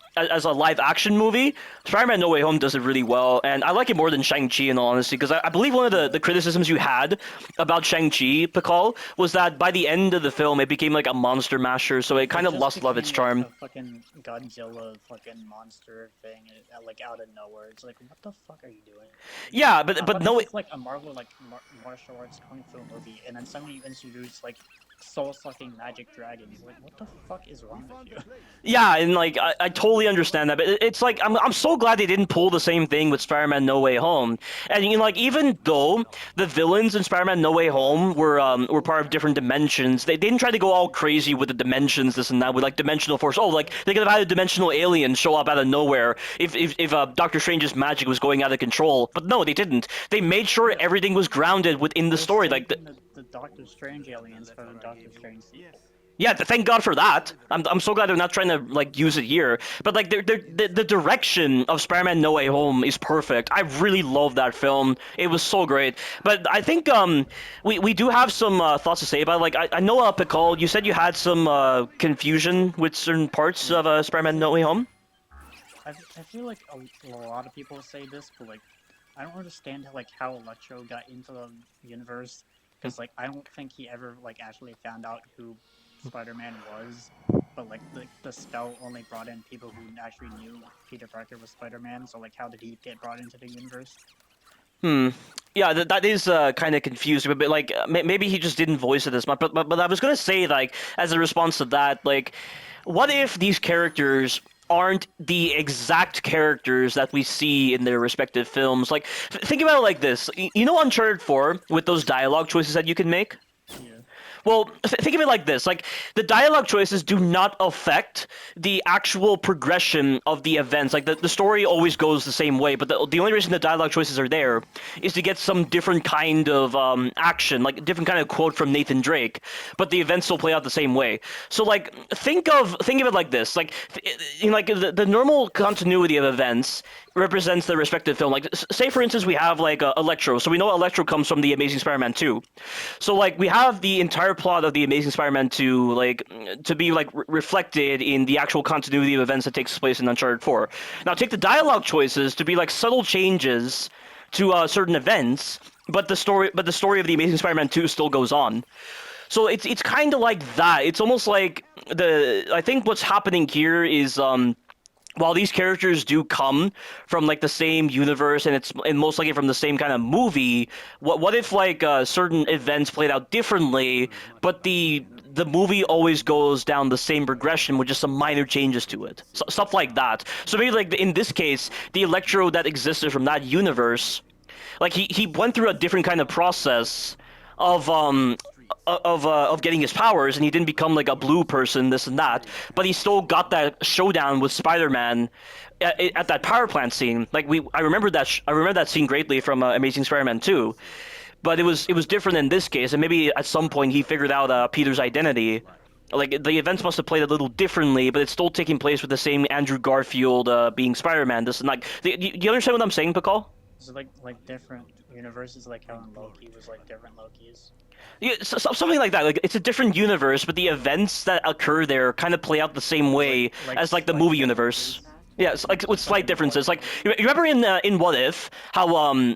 a live action movie, Spider-Man No Way Home does it really well, and I like it more than Shang-Chi in all honesty, because I believe one of the criticisms you had about Shang-Chi, Pcol, was that by the end of the film it became like a monster masher, so it kind of lost love its charm. Like a fucking Godzilla fucking monster thing, like out of nowhere. It's like, what the fuck are you doing? Yeah, but no, it's like a Marvel like martial arts kung fu movie, and then suddenly you introduce like soul-sucking magic dragons. Like, what the fuck is wrong with you? Yeah, and like I totally understand that, but it's like I'm so glad they didn't pull the same thing with Spider-Man No Way Home. And like even though the villains in Spider-Man No Way Home were part of different dimensions, they didn't try to go all crazy with the dimensions, this and that, with like dimensional force. Oh, like they could have had a dimensional alien show up out of nowhere if Doctor Strange's magic was going out of control. But no, they didn't. They made sure everything was grounded within the story. Like the Doctor Strange aliens for the Doctor Strange sequel. Yeah, thank God for that. I'm so glad they're not trying to like use it here. But like the direction of Spider-Man No Way Home is perfect. I really love that film. It was so great. But I think we do have some thoughts to say about it. Like I know Pcol, you said you had some confusion with certain parts of Spider-Man No Way Home. I feel like a lot of people say this, but like I don't understand like how Electro got into the universe because like I don't think he ever like actually found out who Spider-Man was, but like the spell only brought in people who actually knew Peter Parker was Spider-Man. So like how did he get brought into the universe? Hmm. Yeah, that is kind of confusing, but like maybe he just didn't voice it as much. But I was gonna say like as a response to that, like, what if these characters aren't the exact characters that we see in their respective films? Like, think about it like this. You know, Uncharted 4 with those dialogue choices that you can make. Yeah. Well, think of it like this: like the dialogue choices do not affect the actual progression of the events. Like the story always goes the same way, but the only reason the dialogue choices are there is to get some different kind of action, like a different kind of quote from Nathan Drake. But the events still play out the same way. So like think of it like this: like in like the normal continuity of events represents the respective film. Like say for instance we have like Electro, so we know Electro comes from the Amazing Spider-Man 2. So like we have the entire plot of the Amazing Spider-Man 2 like to be like reflected in the actual continuity of events that takes place in Uncharted 4. Now take the dialogue choices to be like subtle changes to certain events, but the story of the Amazing Spider-Man 2 still goes on. So it's kind of like that. It's almost like I think what's happening here is while these characters do come from like the same universe and most likely from the same kind of movie, what if like certain events played out differently, but the movie always goes down the same progression with just some minor changes to it, stuff like that. So maybe like in this case, the Electro that existed from that universe, like he went through a different kind of process of of getting his powers, and he didn't become like a blue person, this and that, but he still got that showdown with Spider-Man at that power plant scene. Like I remember I remember that scene greatly from Amazing Spider-Man 2, but it was different in this case, and maybe at some point he figured out Peter's identity. Like the events must have played a little differently, but it's still taking place with the same Andrew Garfield being Spider-Man. This and like, do you understand what I'm saying, Pakal? So like different universes, like how in Loki was like different Lokis. Yeah, something like that. Like it's a different universe, but the events that occur there kind of play out the same way as like the Slight movie universe. differences. Yeah, it's like with Like slight in What differences. If. Like you remember in What If how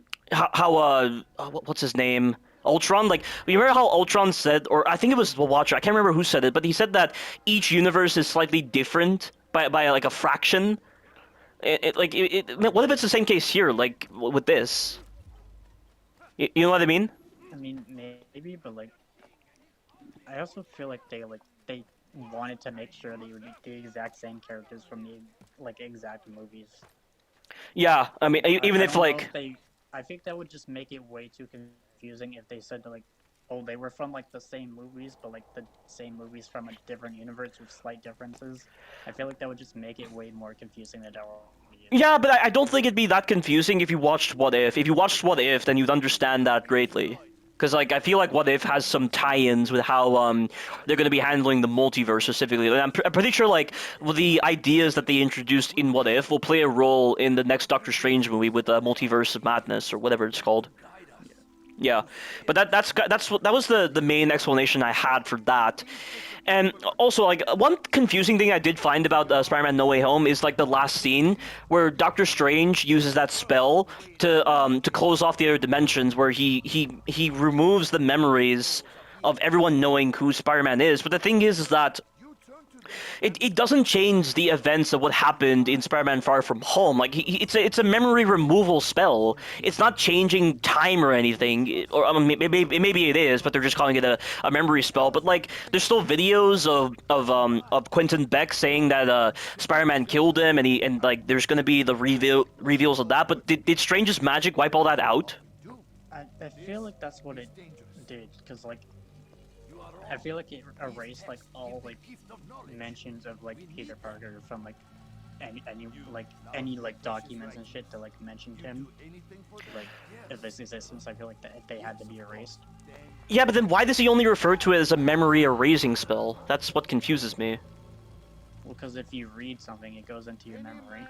what's his name, Ultron? Like you remember how Ultron said, or I think it was the Watcher. I can't remember who said it, but he said that each universe is slightly different by like a fraction. What if it's the same case here, like with this? You know what I mean? I mean, maybe, but like I also feel like they wanted to make sure they would be the exact same characters from the like exact movies. Yeah, I mean, even I if don't know like if they. I think that would just make it way too confusing if they said like, oh, they were from like the same movies, but like the same movies from a different universe with slight differences. I feel like that would just make it way more confusing than it already is. yeah, but I don't think it'd be that confusing if you watched What If. If you watched What If, then you'd understand that greatly. Because like I feel like What If has some tie-ins with how they're going to be handling the multiverse specifically. And I'm pretty sure like the ideas that they introduced in What If will play a role in the next Doctor Strange movie with Multiverse of Madness or whatever it's called. Yeah. Yeah, but that was the main explanation I had for that. And also, like one confusing thing I did find about Spider-Man: No Way Home is like the last scene where Doctor Strange uses that spell to close off the other dimensions, where he removes the memories of everyone knowing who Spider-Man is. But the thing is that it doesn't change the events of what happened in Spider-Man Far From Home. Like it's a memory removal spell. It's not changing time or anything. Or I mean, maybe it is, but they're just calling it a memory spell. But like, there's still videos of Quentin Beck saying that Spider-Man killed him, and like there's gonna be the reveals of that. But did Strange's magic wipe all that out? I feel like that's what it did because like I feel like it erased like all like mentions of like Peter Parker from like any like documents and shit that like mentioned him like of his existence. I feel like that they had to be erased. Yeah, but then why does he only refer to it as a memory erasing spell? That's what confuses me. Well, because if you read something, it goes into your memory.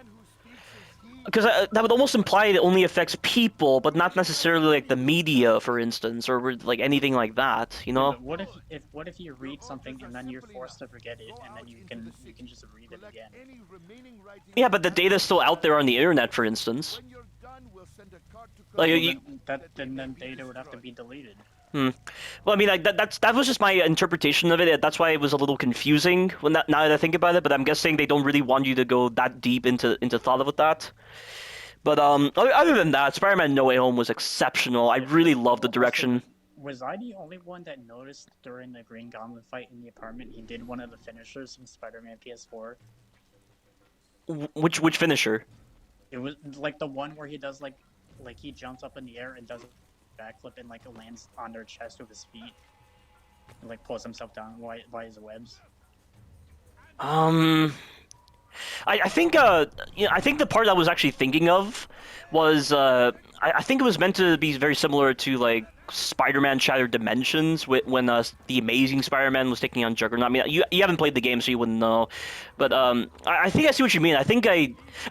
Because that would almost imply it only affects people, but not necessarily like the media, for instance, or like anything like that. You Yeah, know? but what if you read something and then you're forced to forget it, and then you can just read it again? Yeah, but the data's still out there on the internet, for instance. Like, Well, then data would have to be deleted. hmm. Well, I mean, like that was just my interpretation of it. That's why it was a little confusing now that I think about it. But I'm guessing they don't really want you to go that deep into thought with that. But other than that, Spider-Man: No Way Home was exceptional. I Yeah. really loved the Also, direction. was I the only one that noticed during the Green Goblin fight in the apartment he did one of the finishers from Spider-Man PS4? Which finisher? It was like the one where he does like he jumps up in the air and does a backflip and like lands on their chest with his feet, and like pulls himself down by his webs. Um, I think I think the part I was actually thinking of was I think it was meant to be very similar to like Spider-Man Shattered Dimensions when the Amazing Spider-Man was taking on Juggernaut. I mean, you haven't played the game, so you wouldn't know. But I think I see what you mean. I think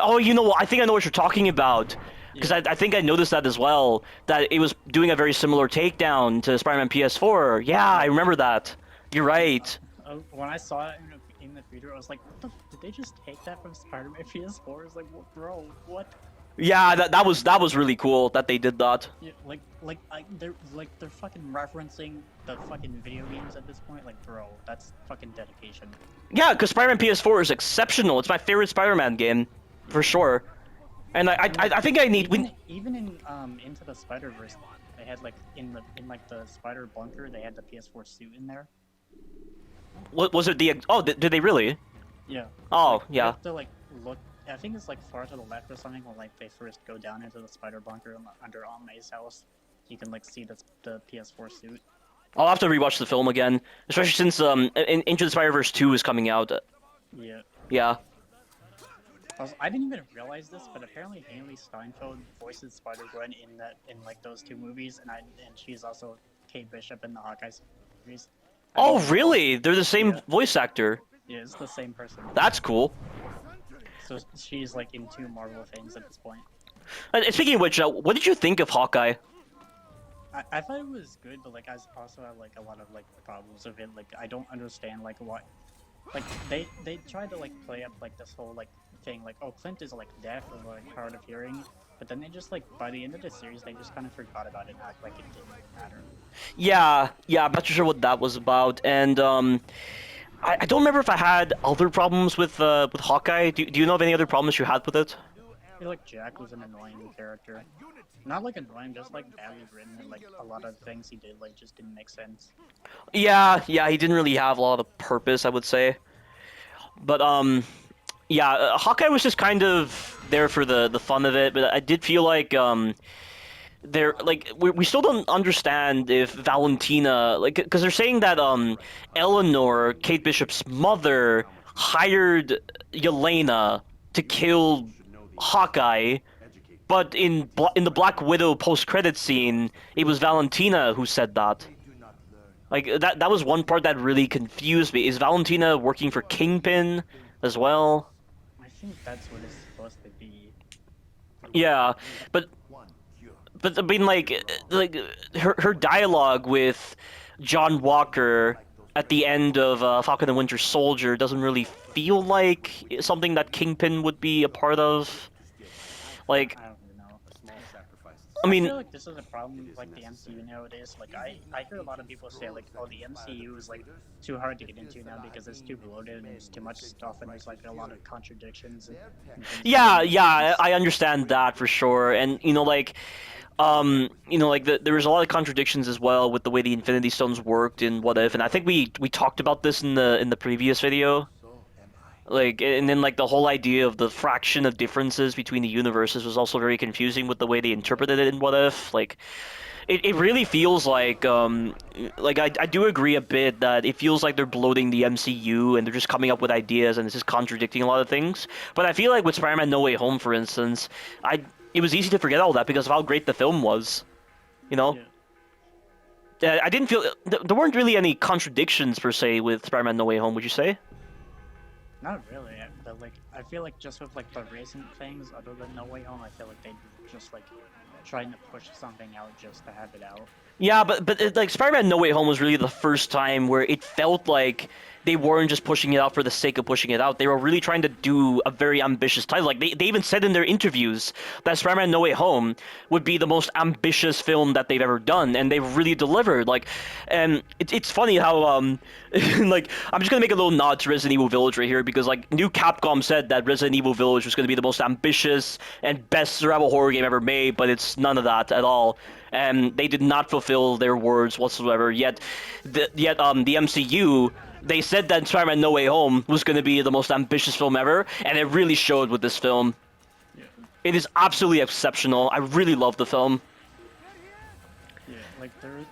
oh, you know what? I think I know what you're talking about. Because Yeah. I think I noticed that as well, that it was doing a very similar takedown to Spider-Man PS4. Yeah, I Yeah. remember that. You're right. When I saw it in the theater, I was like, "What the? Did they just take that from Spider-Man PS4?" I was like, "Bro, what?" Yeah, that was really cool that they did that. Yeah, they're fucking referencing the fucking video games at this point. Like, bro, that's fucking dedication. Yeah, because Spider-Man PS4 is exceptional. It's my favorite Spider-Man game, for sure. And I think I need. Even in Into the Spider-Verse, they had like in like the Spider bunker, they had the PS4 suit in there. What was it? Oh, did they really? Yeah. Oh, Like, you yeah. have to like look. I think it's like far to the left or something when like they first go down into the Spider bunker under Aunt May's house. You can like see the PS4 suit. I'll have to rewatch the film again, especially since Into the Spider-Verse 2 is coming out. Yeah. Yeah. Also, I didn't even realize this, but apparently Haley Steinfeld voices Spider-Gwen in like those two movies, and she's also Kate Bishop in the Hawkeye series. Oh, really? They're the same Yeah. voice actor. Yeah, it's the same person. That's cool. So she's like in two Marvel things at this point. And speaking of which, what did you think of Hawkeye? I thought it was good, but like I also have like a lot of like problems with it. Like I don't understand like what, like they tried to like play up like this whole like thing like, oh, Clint is like deaf or like hard of hearing, but then they just like by the end of the series they just kind of forgot about it and act like it didn't matter. Yeah, I'm not sure what that was about, and I don't remember if I had other problems with Hawkeye. Do you know of any other problems you had with it? I feel like Jack was an annoying character. Not like annoying, just like badly written, and like a lot of things he did like just didn't make sense. Yeah, he didn't really have a lot of purpose, I would say. But yeah, Hawkeye was just kind of there for the fun of it. But I did feel like they're like we still don't understand if Valentina, like, because they're saying that Eleanor, Kate Bishop's mother, hired Yelena to kill Hawkeye. But in the Black Widow post-credit scene, it was Valentina who said that. Like that was one part that really confused me. Is Valentina working for Kingpin as well? I think that's what it's supposed to be. Yeah, but I mean like her dialogue with John Walker at the end of Falcon and Winter Soldier doesn't really feel like something that Kingpin would be a part of. Like, I don't even know. I I mean, feel like this is a problem with like the MCU nowadays. Like I hear a lot of people say like, oh, the MCU is like too hard to get into now because it's too bloated and there's too much stuff and there's like a lot of contradictions. And yeah, I understand that for sure, and there was a lot of contradictions as well with the way the Infinity Stones worked in What If, and I think we talked about this in the previous video. Like, and then like the whole idea of the fraction of differences between the universes was also very confusing with the way they interpreted it in What If. Like, it really feels like I do agree a bit that it feels like they're bloating the MCU and they're just coming up with ideas and it's just contradicting a lot of things. But I feel like with Spider-Man: No Way Home, for instance, it was easy to forget all that because of how great the film was. You know? Yeah. I didn't feel there weren't really any contradictions per se with Spider-Man No Way Home. Would you say? Not really, but like I feel like just with like the recent things other than No Way Home, I feel like they just like trying to push something out just to have it out. Yeah, but like Spider-Man No Way Home was really the first time where it felt like they weren't just pushing it out for the sake of pushing it out. They were really trying to do a very ambitious title. Like they even said in their interviews that Spider-Man No Way Home would be the most ambitious film that they've ever done, and they really delivered. Like, and it's funny how like I'm just gonna make a little nod to Resident Evil Village right here because like new Capcom said that Resident Evil Village was gonna be the most ambitious and best survival horror game ever made, but it's none of that at all. And they did not fulfill their words whatsoever. Yet the MCU, they said that Spider-Man No Way Home was going to be the most ambitious film ever, and it really showed with this film. Yeah, It is absolutely exceptional. I really love the film. yeah. Like there's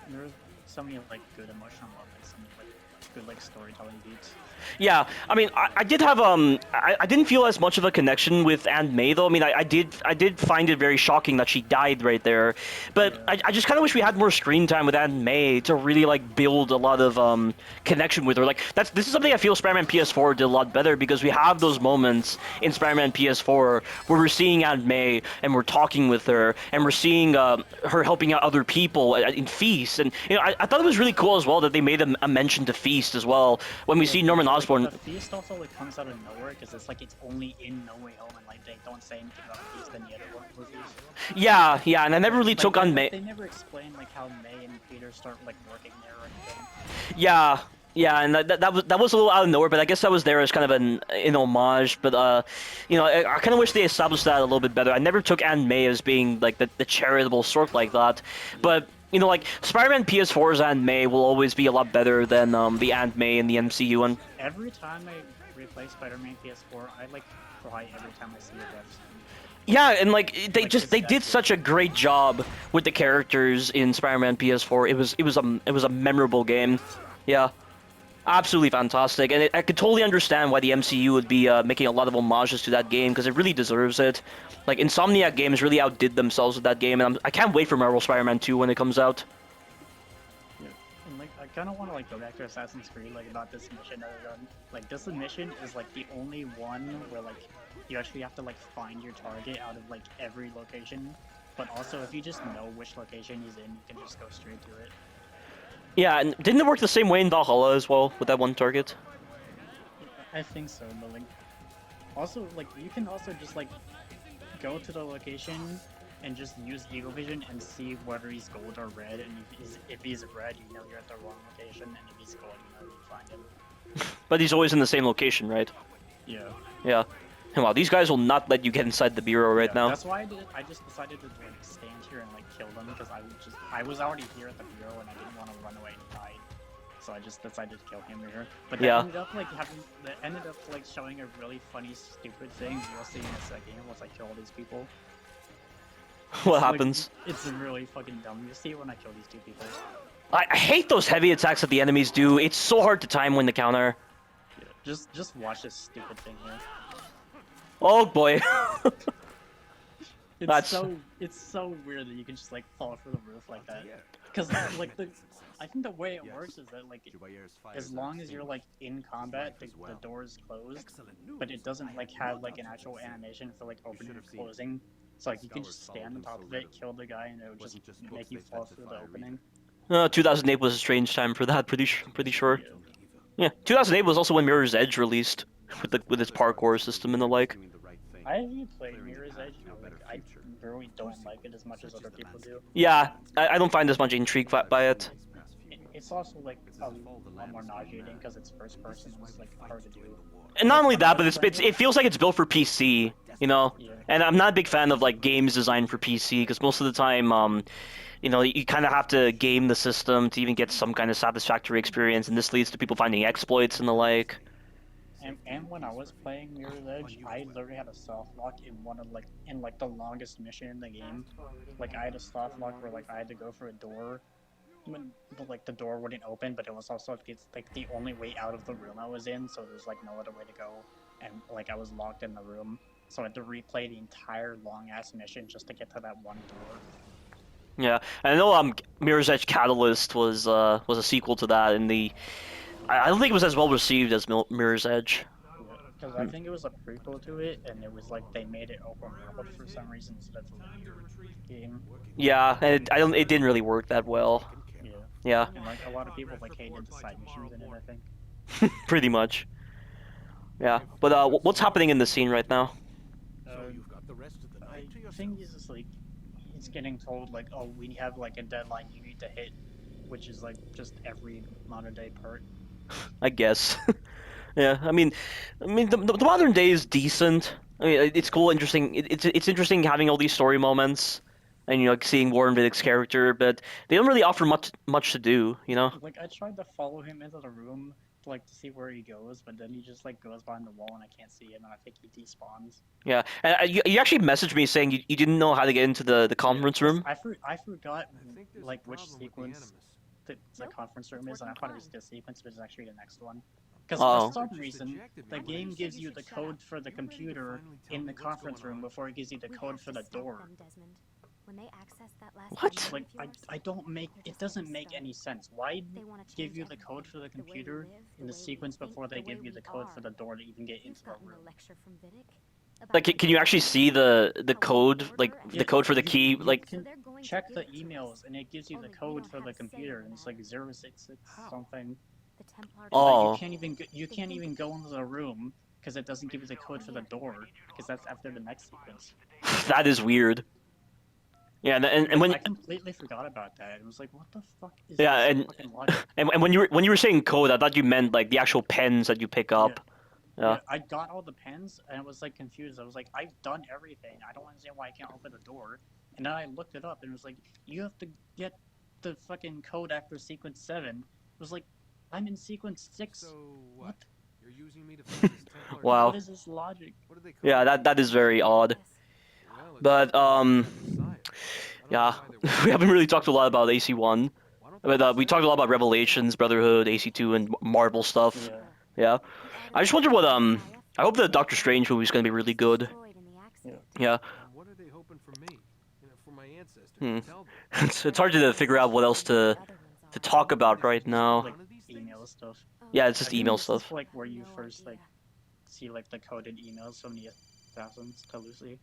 so many like good emotional moments and like good like storytelling beats. Yeah, I mean, I did have I didn't feel as much of a connection with Aunt May though. I mean, I did find it very shocking that she died right there, but Yeah, I just kind of wish we had more screen time with Aunt May to really like build a lot of connection with her. Like this is something I feel Spider-Man PS4 did a lot better because we have those moments in Spider-Man PS4 where we're seeing Aunt May and we're talking with her and we're seeing her helping out other people in Feast, and you know I thought it was really cool as well that they made a mention to Feast as well when we yeah. see Norman Like Osborn. the feast also like comes out of nowhere because it's like it's only in No Way Home and like they don't say anything about feast in the other movies. Yeah, and I never really Like took on May. they never explain like how May and Peter start like working there or anything. Yeah, yeah, and that was a little out of nowhere, but I guess that was there as kind of an homage. But you know, I kind of wish they established that a little bit better. I never took Aunt May as being like the charitable sort like that, but. You know, like Spider-Man PS4's Aunt May will always be a lot better than the Aunt May in the MCU one. Every time I replay Spider-Man PS4, I like cry every time I see a death scene. Yeah, and like they Like just it's they that did good. such a great job with the characters in Spider-Man PS4. It was a memorable game. Yeah. Absolutely fantastic, and I could totally understand why the MCU would be making a lot of homages to that game because it really deserves it. Like Insomniac Games really outdid themselves with that game, and I can't wait for Marvel Spider-Man 2 when it comes out. Yeah, and like I kind of want to like go back to Assassin's Creed like about this mission that I done. Like this mission is like the only one where like you actually have to like find your target out of like every location. But also, if you just know which location he's in, you can just go straight to it. Yeah, and didn't it work the same way in Valhalla as well with that one target? I think so, but like also like you can also just like go to the location and just use Eagle Vision and see whether he's gold or red. And if he's red, you know you're at the wrong location, and if he's gold, you know you find him. But he's always in the same location, right? Yeah. Yeah. And wow, these guys will not let you get inside the bureau right Yeah, now. that's why I just decided to like stand here and like kill them because I was already here at the bureau and I didn't want to run away and hide, so I just decided to kill him here. But that Yeah. ended up like showing a really funny, stupid thing you'll see in a second once I kill all these people. What It's, happens? Like, it's really fucking dumb. You see it when I kill these two people. I hate those heavy attacks that the enemies do. It's so hard to time when the counter. Yeah, just watch this stupid thing here. Oh boy. It's That's it's so weird that you can just like fall through the roof like that. Because like I think the way it works is that like as long as you're like in combat, the door is closed, but it doesn't like have like an actual animation for like opening and closing. So like you can just stand on top of it, kill the guy, and it would just make you fall through the opening. 2008 was a strange time for that. Pretty sure. Yeah. Yeah, 2008 was also when Mirror's Edge released with its parkour system and the like. I haven't played Mirror's Edge, like I really don't like it as much as other people do. Yeah, I don't find as much intrigue by it. It's also like a lot more nauseating because it's first person and it's like hard to do. And not Like, only some that, of but the it feels like it's built for PC, you know. Yeah. And I'm not a big fan of like games designed for PC because most of the time, you know, you kind of have to game the system to even get some kind of satisfactory experience, and this leads to people finding exploits and the like. And when I was playing Mirror's Edge, I literally had a soft lock in one of like the longest mission in the game. Like I had a soft lock where like I had to go for a door, but like the door wouldn't open. But it was also like the only way out of the room I was in, so there's like no other way to go. And like I was locked in the room, so I had to replay the entire long ass mission just to get to that one door. Yeah, and I know Mirror's Edge Catalyst was a sequel to that, and I don't think it was as well received as Mirror's Edge. Yeah, because I think it was a prequel to it, and it was like they made it open world for some reason instead of a linear game. Yeah, and it didn't really work that well. Yeah, Yeah, and like a lot of people like hated the side missions in it. I think. pretty much. Yeah, but what's happening in the scene right now? Uh, I think he's just like he's getting told like, oh, we have like a deadline you need to hit, which is like just every modern day part. I guess. Yeah, I mean the modern day is decent. I mean it's cool, interesting. It's interesting having all these story moments, and like seeing Warren Vidick's character, but they don't really offer much to do, you know. Like I tried to follow him into the room to see where he goes, but then he just like goes behind the wall and I can't see him, and I think he despawns. Yeah, and you actually messaged me saying you didn't know how to get into the Yeah, conference because room. I forgot like which sequence the conference room is, and I thought it was this sequence, but it's actually the next one. Because for Oh, some reason, the game gives you the code for the computer in the conference room before it gives you the code for the door. what? Like I don't make it doesn't make any sense. Why give you the code for the computer in the sequence before they give you the code for the door to even get into the room? Like, can you actually see the code, like Yeah, the code for the key? you Like, can check the emails and it gives you the code for the computer and it's like 066 something. But oh, you can't even go into the room because it doesn't give you the code for the door because that's after the next sequence. that is weird. Yeah, and Like when I completely forgot about that. It was like, what the fuck is yeah, this and fucking logic? and when you were saying code, I thought you meant like the actual pens that you pick Yeah, up. Yeah. yeah. I got all the pens and I was like confused. I was like, I've done everything. I don't understand why I can't open the door. And then I looked it up and it was like, you have to get the fucking code after sequence 7. It was like, I'm in sequence 6. What? What Wow. is this logic? Yeah, that is very odd. But yeah, we haven't really talked a lot about AC1. But we talked a lot about Revelations, Brotherhood, AC2, and Marvel stuff. Yeah, Yeah. I just wonder what I hope the Doctor Strange movie is gonna be really good. yeah. Yeah. Hmm. It's hard to figure out what else to talk about right now. Like email stuff. Yeah, it's I just think email this is stuff. like where you first like see like the coded emails from the assassins to Lucy.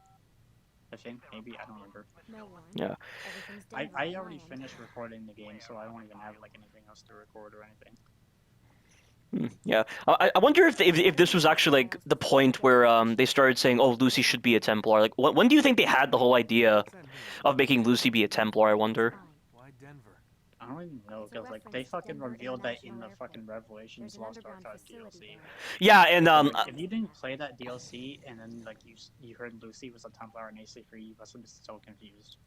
I think maybe I don't remember. Yeah. I already finished recording the game, so I don't even have like anything else to record or anything. Yeah. I wonder if this was actually like the point where they started saying, oh, Lucy should be a Templar. Like, when do you think they had the whole idea of making Lucy be a Templar? I wonder. I don't even know because like they fucking revealed that in the fucking Revelations Lost Archive DLC. Yeah, and So like if you didn't play that DLC and then like you heard Lucy was a Templar in AC3, you must have been so confused.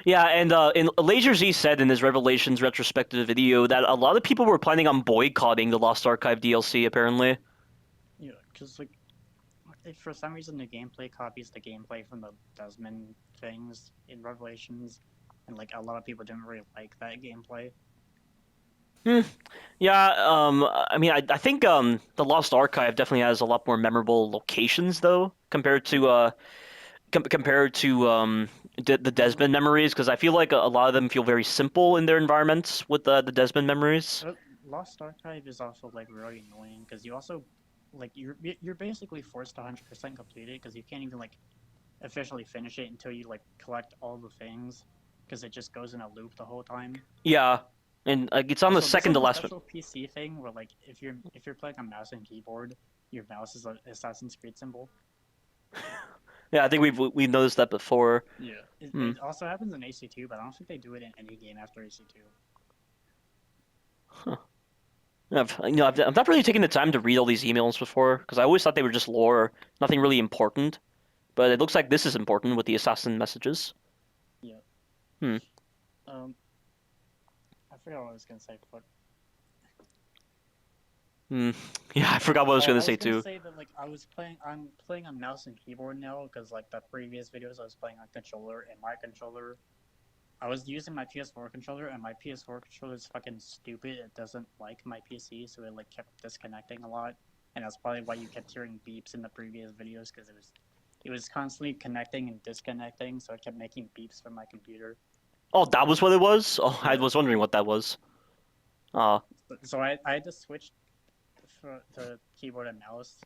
yeah, and in Laser Z said in his Revelations retrospective video that a lot of people were planning on boycotting the Lost Archive DLC. Apparently. Yeah, because like if for some reason the gameplay copies the gameplay from the Desmond things in Revelations, and like a lot of people didn't really like that gameplay. Hmm. Yeah, I mean, I think the Lost Archive definitely has a lot more memorable locations though, compared to the Desmond memories, because I feel like a lot of them feel very simple in their environments with the Desmond memories. But Lost Archive is also like really annoying because you also like you're basically forced to 100% complete it because you can't even like officially finish it until you like collect all the things because it just goes in a loop the whole time. Yeah, and like it's on the Also, this second is to a last one. special PC thing where like if you're playing on mouse and keyboard, your mouse is an Assassin's Creed symbol. Yeah, I think we've noticed that before. Yeah. It, Hmm. it also happens in AC2, but I don't think they do it in any game after AC2. Huh. I've not really taken the time to read all these emails before because I always thought they were just lore, nothing really important. But it looks like this is important with the assassin messages. Yeah. Hmm. Um, I forgot what I was gonna say. But Hmm. Yeah, I forgot what I was oh, gonna I say was gonna too. say that like I'm playing on mouse and keyboard now because like the previous videos I was playing on controller and my controller. I was using my PS4 controller and my PS4 controller is fucking stupid. It doesn't like my PC, so it like kept disconnecting a lot, and that's probably why you kept hearing beeps in the previous videos because it was constantly connecting and disconnecting, so it kept making beeps from my computer. Oh, that was what it was? Oh, I Yeah. was wondering what that was. Uh, So I had to switch to keyboard and mouse,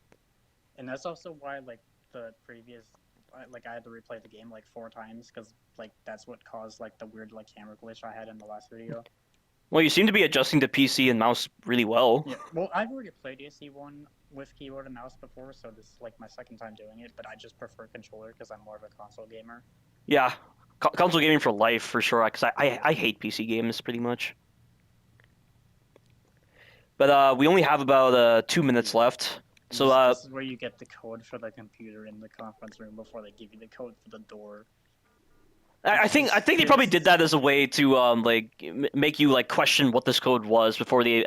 and that's also why like the previous like I had to replay the game like 4 times because like that's what caused like the weird like camera glitch I had in the last video. well, you seem to be adjusting to PC and mouse really well. Yeah, well, I've already played AC1 with keyboard and mouse before, so this is like my second time doing it. But I just prefer controller because I'm more of a console gamer. Yeah, console gaming for life for sure. Because I hate PC games pretty much. But we only have about 2 minutes left. So This is where you get the code for the computer in the conference room before they give you the code for the door. I think they probably did that as a way to like make you like question what this code was before they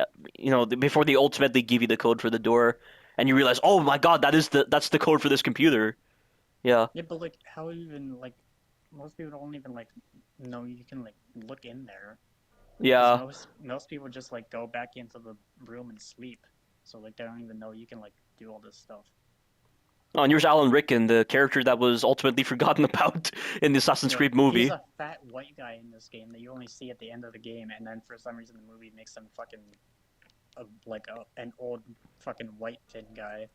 before they ultimately give you the code for the door, and you realize, oh my god, that's the code for this computer. Yeah. Yeah, but like, how even like most people don't even like know you can like look in there because Yeah. most people just like go back into the room and sleep. So like they don't even know you can like do all this stuff. Oh, and here's Alan Rickman, the character that was ultimately forgotten about in the Assassin's Yeah, Creed he's movie. a fat white guy in this game that you only see at the end of the game, and then for some reason the movie makes him fucking an old fucking white thin guy.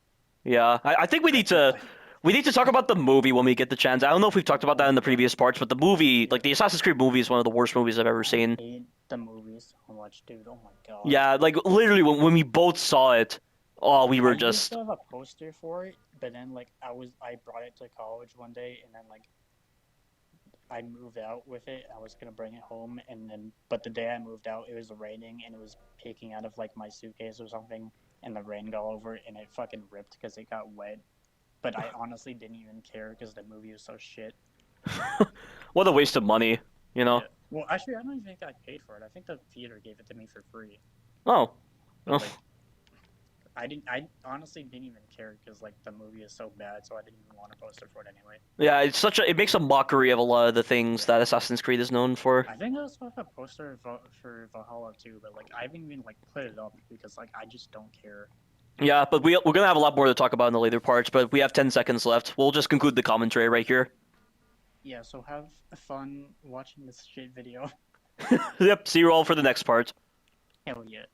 Yeah, I think we I need think to we need to talk about the movie when we get the chance. I don't know if we've talked about that in the yeah, previous parts, but the movie, yeah. like the Assassin's Creed movie, is one of the worst movies I've ever I seen. hate the movie so much, dude. Oh my god. Yeah, like literally when we both saw it, oh, we I were used just to have a poster for it, but then like I brought it to college one day, and then like I moved out with it. I was gonna bring it home, and then but the day I moved out, it was raining, and it was peeking out of like my suitcase or something, and the rain got over it, and it fucking ripped because it got wet. But I honestly didn't even care because the movie was so shit. what a waste of money, you know? Yeah. Well, actually, I don't even think I paid for it. I think the theater gave it to me for free. Oh, But oh. like, I didn't. I honestly didn't even care because like the movie is so bad, so I didn't even want a poster for it anyway. Yeah, it makes a mockery of a lot of the things Yeah. that Assassin's Creed is known for. I think I also have a poster for Valhalla too, but like I haven't even like put it up because like I just don't care. Yeah, but we're gonna have a lot more to talk about in the later parts, but we have 10 seconds left. We'll just conclude the commentary right here. Yeah, so have fun watching this shit video. Yep, see you all for the next part. Hell yeah.